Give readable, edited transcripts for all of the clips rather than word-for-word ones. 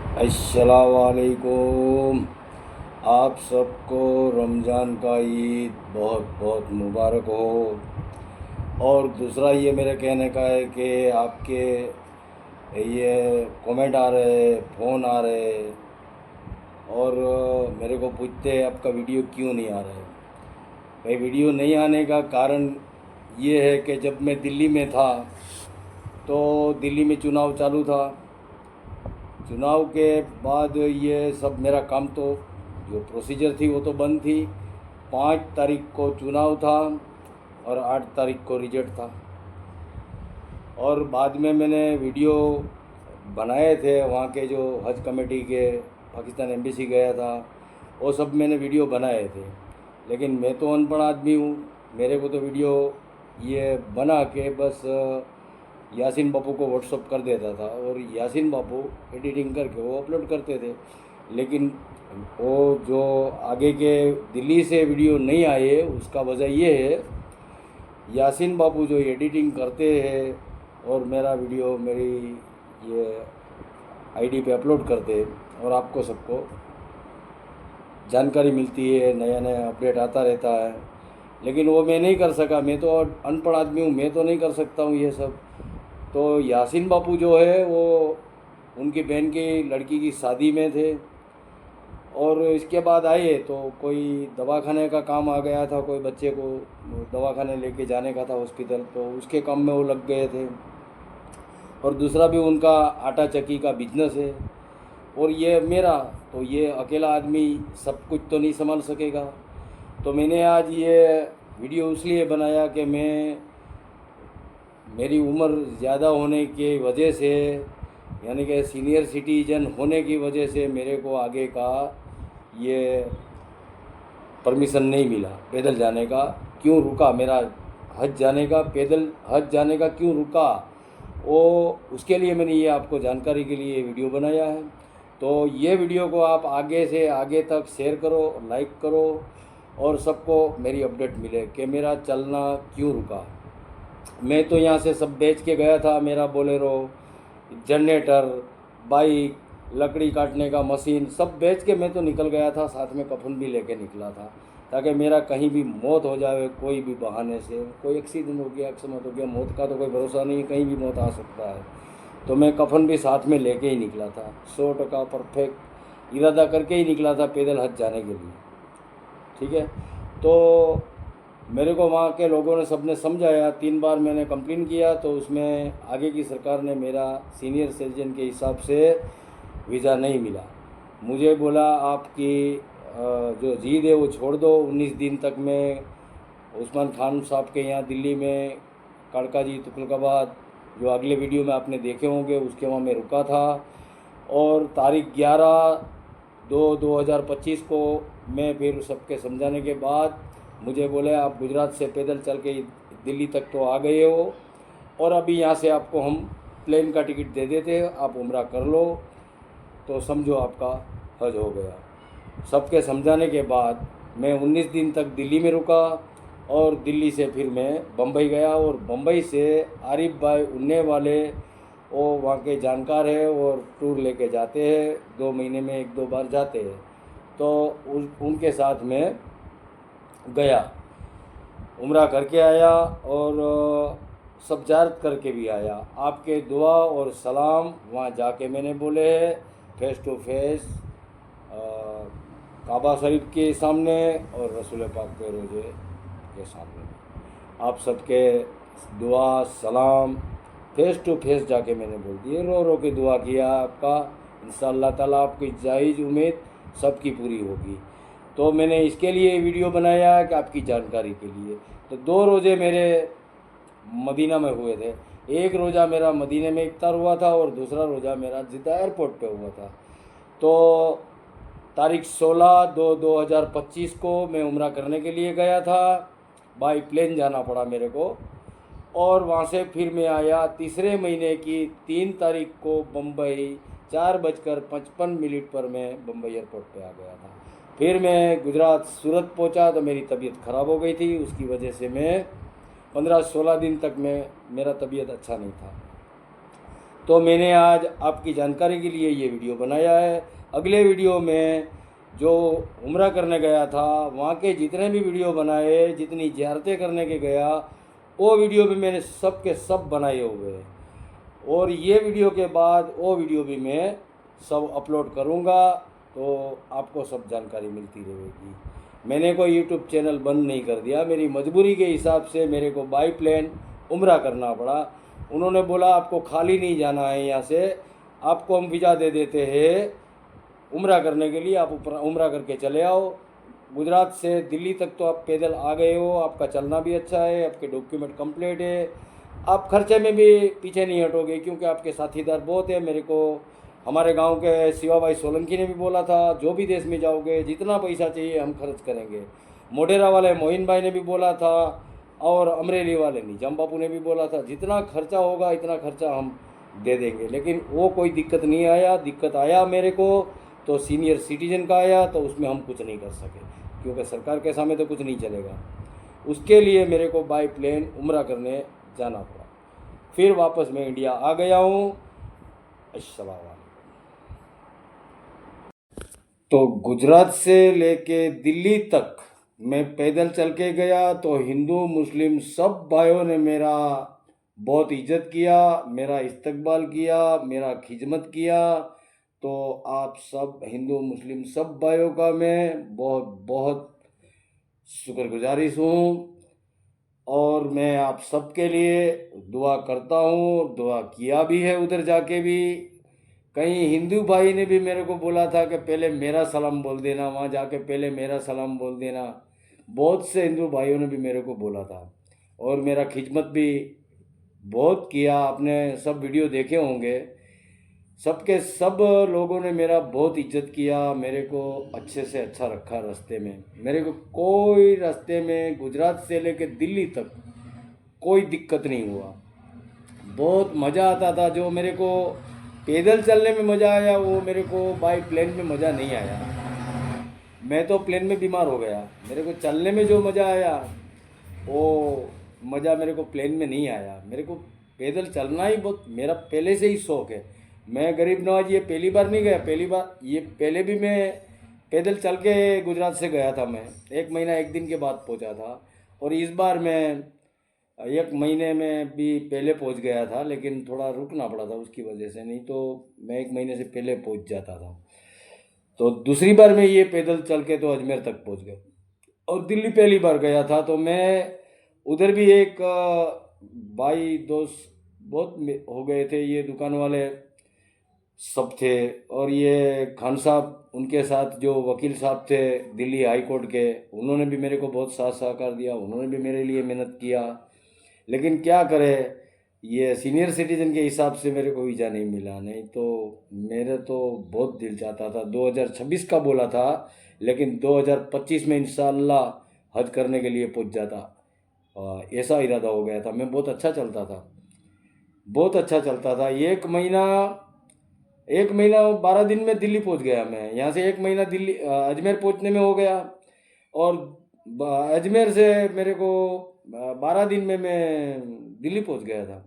अस्सलामुअलैकुम। आप सबको रमज़ान का ईद बहुत बहुत मुबारक हो। और दूसरा ये मेरे कहने का है कि आपके ये कमेंट आ रहे, फ़ोन आ रहे और मेरे को पूछते हैं आपका वीडियो क्यों नहीं आ रहा है। भाई, वीडियो नहीं आने का कारण ये है कि जब मैं दिल्ली में था तो दिल्ली में चुनाव चालू था। चुनाव के बाद ये सब मेरा काम तो जो प्रोसीजर थी वो तो बंद थी। 5 तारीख को चुनाव था और 8 तारीख को रिजल्ट था। और बाद में मैंने वीडियो बनाए थे, वहाँ के जो हज कमेटी के पाकिस्तान एम्बेसी गया था वो सब मैंने वीडियो बनाए थे। लेकिन मैं तो अनपढ़ आदमी हूँ, मेरे को तो वीडियो ये बना के बस यासीन बापू को व्हाट्सअप कर देता था और यासीन बापू एडिटिंग करके वो अपलोड करते थे। लेकिन वो जो आगे के दिल्ली से वीडियो नहीं आए उसका वजह ये है, यासीन बापू जो एडिटिंग करते हैं और मेरा वीडियो मेरी ये आईडी पे अपलोड करते हैं और आपको सबको जानकारी मिलती है, नया नया अपडेट आता रहता है। लेकिन वो मैं नहीं कर सका, मैं तो अनपढ़ आदमी हूँ, मैं तो नहीं कर सकता हूँ ये सब। तो यासीन बापू जो है वो उनकी बहन की लड़की की शादी में थे और इसके बाद आए तो कोई दवाखाने का काम आ गया था, कोई बच्चे को दवाखाने लेके जाने का था हॉस्पिटल, तो उसके काम में वो लग गए थे। और दूसरा भी उनका आटा चक्की का बिजनेस है और ये मेरा, तो ये अकेला आदमी सब कुछ तो नहीं संभाल सकेगा। तो मैंने आज ये वीडियो इसलिए बनाया कि मेरी उम्र ज़्यादा होने की वजह से, यानी कि सीनियर सिटीजन होने की वजह से मेरे को आगे का ये परमिशन नहीं मिला पैदल जाने का। क्यों रुका मेरा हज जाने का, पैदल हज जाने का क्यों रुका, वो उसके लिए मैंने ये आपको जानकारी के लिए वीडियो बनाया है। तो ये वीडियो को आप आगे से आगे तक शेयर करो, लाइक करो और सबको मेरी अपडेट मिले कि मेरा चलना क्यों रुका। मैं तो यहाँ से सब बेच के गया था, मेरा बोलेरो, जनरेटर, बाइक, लकड़ी काटने का मशीन सब बेच के मैं तो निकल गया था, साथ में कफन भी लेके निकला था ताकि मेरा कहीं भी मौत हो जाए कोई भी बहाने से, कोई एक्सीडेंट हो गया, एक्सीडेंट हो गया, मौत का तो कोई भरोसा नहीं, कहीं भी मौत आ सकता है। तो मैं कफन भी साथ में लेके ही निकला था, 100% परफेक्ट इरादा करके ही निकला था पैदल हज जाने के लिए। ठीक है। तो मेरे को वहाँ के लोगों ने सबने समझाया, 3 बार मैंने कंप्लेन किया तो उसमें आगे की सरकार ने मेरा सीनियर सिटीजन के हिसाब से वीज़ा नहीं मिला। मुझे बोला आपकी जो जीद है वो छोड़ दो, 19 दिन तक मैं उस्मान खान साहब के यहाँ दिल्ली में काड़का जी तुगलकाबाद, जो अगले वीडियो में आपने देखे होंगे, उसके वहाँ मैं रुका था। और तारीख 11/2/2025 को मैं फिर सबके समझाने के बाद मुझे बोले आप गुजरात से पैदल चल के दिल्ली तक तो आ गए हो और अभी यहाँ से आपको हम प्लेन का टिकट दे देते, आप उम्रा कर लो तो समझो आपका हज हो गया। सबके समझाने के बाद मैं 19 दिन तक दिल्ली में रुका और दिल्ली से फिर मैं बम्बई गया और बम्बई से आरिफ भाई उन्ने वाले, वो वहाँ के जानकार है और टूर लेके जाते हैं, 2 महीने में 1-2 बार जाते हैं। तो उनके साथ में गया, उम्रा करके आया और सब ज़ियारत करके भी आया। आपके दुआ और सलाम वहाँ जाके मैंने बोले हैं फेस टू फेस, काबा शरीफ के सामने और रसूल पाक के रोज़े के सामने। आप सबके दुआ सलाम फेस टू फेस जाके मैंने बोल दिए, रो रो के दुआ किया आपका, इंशाअल्लाह ताला आपकी जायज़ उम्मीद सबकी पूरी होगी। तो मैंने इसके लिए वीडियो बनाया कि आपकी जानकारी के लिए। तो 2 रोज़े मेरे मदीना में हुए थे, एक रोज़ा मेरा मदीने में इफ्तार हुआ था और दूसरा रोज़ा मेरा जिद्दा एयरपोर्ट पे हुआ था। तो तारीख 16/2/2025 को मैं उम्रा करने के लिए गया था, बाई प्लेन जाना पड़ा मेरे को और वहाँ से फिर मैं आया तीसरे महीने की 3 तारीख को बम्बई, 4:55 पर मैं बम्बई एयरपोर्ट पे आ गया था। फिर मैं गुजरात सूरत पहुँचा तो मेरी तबीयत ख़राब हो गई थी, उसकी वजह से मैं 15-16 दिन तक मेरा तबीयत अच्छा नहीं था। तो मैंने आज आपकी जानकारी के लिए ये वीडियो बनाया है। अगले वीडियो में जो उम्रा करने गया था वहाँ के जितने भी वीडियो बनाए, जितनी ज़ियारतें करने के गया, वो वीडियो भी मैंने सब के सब बनाए हुए हैं। और ये वीडियो के बाद वो वीडियो भी मैं सब अपलोड करूँगा, तो आपको सब जानकारी मिलती रहेगी। मैंने कोई यूट्यूब चैनल बंद नहीं कर दिया, मेरी मजबूरी के हिसाब से मेरे को बाई प्लेन उम्रा करना पड़ा। उन्होंने बोला आपको खाली नहीं जाना है, यहाँ से आपको हम वीज़ा दे देते हैं उम्रा करने के लिए, आप उम्रा करके चले आओ। गुजरात से दिल्ली तक तो आप पैदल आ गए हो, आपका चलना भी अच्छा है, आपके डॉक्यूमेंट कंप्लीट है, आप खर्चे में भी पीछे नहीं हटोगे, क्योंकि आपके साथीदार बहुत है। मेरे को हमारे गांव के शिवा भाई सोलंकी ने भी बोला था जो भी देश में जाओगे जितना पैसा चाहिए हम खर्च करेंगे। मोढेरा वाले मोहिन भाई ने भी बोला था, और अमरेली वाले निजाम बापू ने भी बोला था जितना खर्चा होगा इतना खर्चा हम दे देंगे। लेकिन वो कोई दिक्कत नहीं आया। दिक्कत आया मेरे को तो सीनियर सिटीजन का आया, तो उसमें हम कुछ नहीं कर सके, क्योंकि सरकार के सामने तो कुछ नहीं चलेगा। उसके लिए मेरे को बाई प्लेन उम्रा करने जाना पड़ा। फिर वापस मैं इंडिया आ गया हूँ। अस्सलाम वालेकुम। तो गुजरात से लेके दिल्ली तक मैं पैदल चल के गया, तो हिंदू मुस्लिम सब भाइयों ने मेरा बहुत इज्जत किया, मेरा इस्तकबाल किया, मेरा खिदमत किया। तो आप सब हिंदू मुस्लिम सब भाइयों का मैं बहुत बहुत शुक्रगुजारिश हूँ। और मैं आप सबके लिए दुआ करता हूँ, दुआ किया भी है उधर जाके भी। कहीं हिंदू भाई ने भी मेरे को बोला था कि पहले मेरा सलाम बोल देना, वहाँ जाके पहले मेरा सलाम बोल देना। बहुत से हिंदू भाइयों ने भी मेरे को बोला था, और मेरा खिदमत भी बहुत किया। आपने सब वीडियो देखे होंगे, सबके सब लोगों ने मेरा बहुत इज्जत किया, मेरे को अच्छे से अच्छा रखा। रास्ते में मेरे को कोई रास्ते में गुजरात से लेके दिल्ली तक कोई दिक्कत नहीं हुआ। बहुत मज़ा आता था। जो मेरे को पैदल चलने में मज़ा आया वो मेरे को बाई प्लेन में मज़ा नहीं आया। मैं तो प्लेन में बीमार हो गया। मेरे को चलने में जो मज़ा आया वो मज़ा मेरे को प्लेन में नहीं आया। मेरे को पैदल चलना ही बहुत, मेरा पहले से ही शौक़ है। मैं गरीब नवाज ये पहली बार नहीं गया, पहली बार ये पहले भी मैं पैदल चल के गुजरात से गया था। मैं 1 महीना 1 दिन के बाद पहुंचा था, और इस बार मैं 1 महीने में भी पहले पहुंच गया था, लेकिन थोड़ा रुकना पड़ा था उसकी वजह से, नहीं तो मैं 1 महीने से पहले पहुंच जाता था। तो दूसरी बार मैं ये पैदल चल के तो अजमेर तक पहुंच गया। और दिल्ली पहली बार गया था, तो मैं उधर भी एक भाई दोस्त बहुत हो गए थे, ये दुकान वाले सब थे, और ये खान साहब उनके साथ जो वकील साहब थे दिल्ली हाई कोर्ट के, उन्होंने भी मेरे को बहुत साथ सहकार दिया, उन्होंने भी मेरे लिए मेहनत किया। लेकिन क्या करे, ये सीनियर सिटीजन के हिसाब से मेरे को वीज़ा नहीं मिला। नहीं तो मेरे तो बहुत दिल चाहता था, 2026 का बोला था, लेकिन 2025 में इंशाल्लाह हज करने के लिए पहुंच जाता। ऐसा इरादा हो गया था। मैं बहुत अच्छा चलता था, बहुत अच्छा चलता था। 1 महीना 12 दिन में दिल्ली पहुंच गया। मैं यहाँ से 1 महीना दिल्ली अजमेर पहुंचने में हो गया, और अजमेर से मेरे को 12 दिन में मैं दिल्ली पहुंच गया था।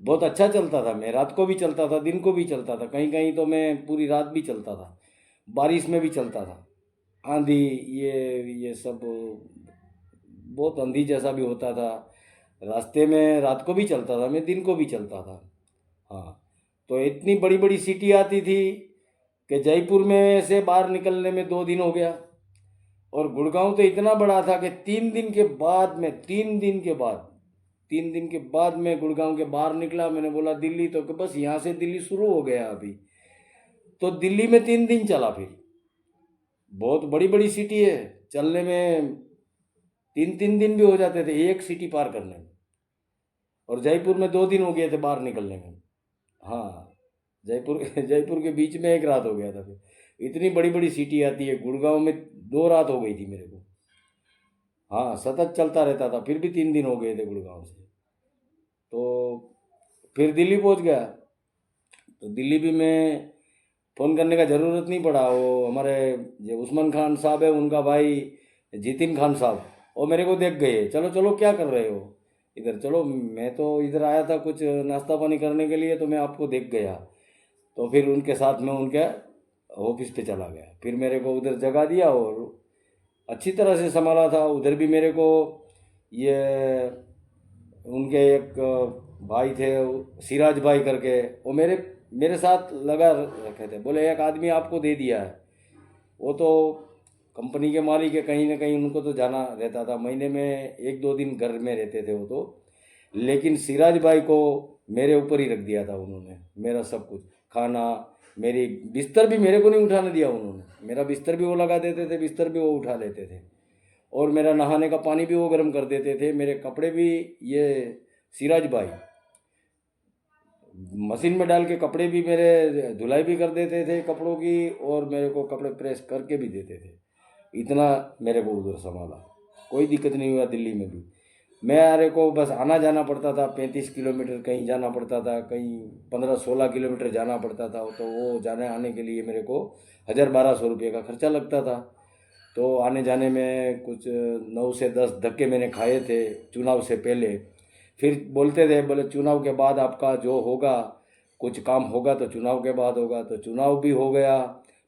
बहुत अच्छा चलता था। मैं रात को भी चलता था, दिन को भी चलता था, कहीं कहीं तो मैं पूरी रात भी चलता था, बारिश में भी चलता था, आंधी ये सब बहुत आंधी जैसा भी होता था रास्ते में। रात को भी चलता था मैं, दिन को भी चलता था। हाँ, तो इतनी बड़ी बड़ी सिटी आती थी कि जयपुर में से बाहर निकलने में 2 दिन हो गया, और गुड़गांव तो इतना बड़ा था कि 3 दिन के बाद में 3 दिन के बाद मैं गुड़गांव के बाहर निकला। मैंने बोला दिल्ली, तो कि बस यहाँ से दिल्ली शुरू हो गया अभी। तो दिल्ली में 3 दिन चला। फिर बहुत बड़ी बड़ी सिटी है, चलने में 3 दिन भी हो जाते थे एक सिटी पार करने में। और जयपुर में 2 दिन हो गए थे बाहर निकलने में। हाँ, जयपुर के बीच में एक रात हो गया था। फिर इतनी बड़ी बड़ी सिटी आती है। गुड़गांव में 2 रात हो गई थी मेरे को। हाँ, सतत चलता रहता था, फिर भी 3 दिन हो गए थे गुड़गांव से। तो फिर दिल्ली पहुंच गया। तो दिल्ली भी मैं फ़ोन करने का ज़रूरत नहीं पड़ा। वो हमारे जो उस्मान खान साहब है, उनका भाई जितिन खान साहब, वो मेरे को देख गए, चलो चलो क्या कर रहे हो। इधर चलो, मैं तो इधर आया था कुछ नाश्ता पानी करने के लिए, तो मैं आपको देख गया, तो फिर उनके साथ में उनके ऑफिस पे चला गया। फिर मेरे को उधर जगह दिया और अच्छी तरह से संभाला था। उधर भी मेरे को ये उनके एक भाई थे, सिराज भाई करके, वो मेरे मेरे साथ लगा रखे थे। बोले एक आदमी आपको दे दिया है, वो तो कंपनी के मालिक है, कहीं ना कहीं उनको तो जाना रहता था, महीने में 1-2 दिन घर में रहते थे वो तो। लेकिन सिराज भाई को मेरे ऊपर ही रख दिया था उन्होंने, मेरा सब कुछ खाना, मेरी बिस्तर भी मेरे को नहीं उठाने दिया उन्होंने। मेरा बिस्तर भी वो लगा देते थे, बिस्तर भी वो उठा लेते थे, और मेरा नहाने का पानी भी वो गर्म कर देते थे। मेरे कपड़े भी ये सिराज भाई मशीन में डाल के कपड़े भी मेरे धुलाई भी कर देते थे कपड़ों की, और मेरे को कपड़े प्रेस करके भी देते थे। इतना मेरे को उधर संभाला, कोई दिक्कत नहीं हुआ। दिल्ली में भी मेरे को बस आना जाना पड़ता था, 35 किलोमीटर कहीं जाना पड़ता था, कहीं 15-16 किलोमीटर जाना पड़ता था, तो वो जाने आने के लिए मेरे को 1000-1200 रुपये का खर्चा लगता था। तो आने जाने में कुछ 9 से 10 धक्के मैंने खाए थे चुनाव से पहले। फिर बोलते थे, बोले चुनाव के बाद आपका जो होगा, कुछ काम होगा तो चुनाव के बाद होगा। तो चुनाव भी हो गया,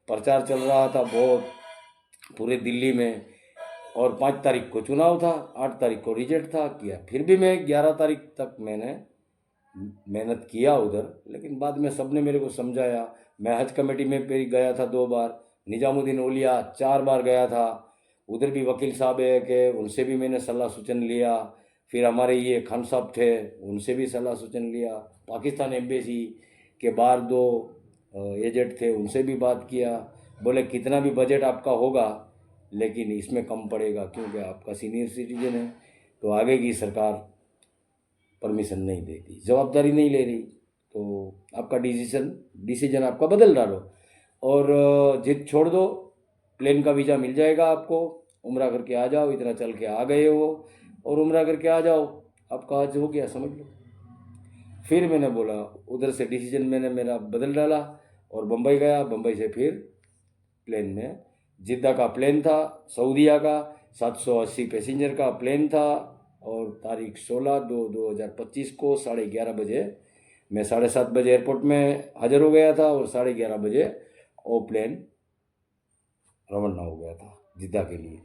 प्रचार चल रहा था बहुत पूरे दिल्ली में, और 5 तारीख को चुनाव था, 8 तारीख को रिजल्ट था। किया फिर भी मैं 11 तारीख तक मैंने मेहनत किया उधर, लेकिन बाद में सबने मेरे को समझाया। मैं हज कमेटी में भी गया था 2 बार, निजामुद्दीन औलिया 4 बार गया था। उधर भी वकील साहब है कि उनसे भी मैंने सलाह सूचन लिया। फिर हमारे ये खान साहब थे, उनसे भी सलाह सूचन लिया। पाकिस्तान एम्बेसी के बाहर 2 एजेंट थे, उनसे भी बात किया। बोले कितना भी बजट आपका होगा, लेकिन इसमें कम पड़ेगा, क्योंकि आपका सीनियर सिटीजन है। तो आगे की सरकार परमिशन नहीं देती, जवाबदारी नहीं ले रही, तो आपका डिसीजन आपका बदल डालो, और जिद छोड़ दो। प्लेन का वीज़ा मिल जाएगा आपको, उम्रा करके आ जाओ, इतना चल के आ गए हो, और उम्रा करके आ जाओ, आपका हज हो गया, समझ लो। फिर मैंने बोला, उधर से डिसीजन मैंने मेरा बदल डाला और बम्बई गया। बम्बई से फिर प्लेन में, जिद्दा का प्लेन था, सऊदीया का 780 पैसेंजर का प्लेन था, और तारीख 16/2/2025 को 11:30 बजे, मैं 7:30 बजे एयरपोर्ट में हाजिर हो गया था, और 11:30 बजे वो प्लेन रवाना हो गया था जिद्दा के लिए।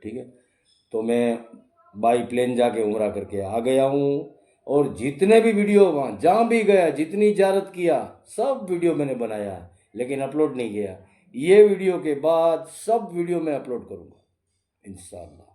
ठीक है, तो मैं बाई प्लेन जाके उम्रा करके आ गया हूँ। और जितने भी वीडियो वहाँ जहाँ भी गया, जितनी इजारत किया, सब वीडियो मैंने बनाया है, लेकिन अपलोड नहीं किया। ये वीडियो के बाद सब वीडियो मैं अपलोड करूँगा इंशाअल्लाह।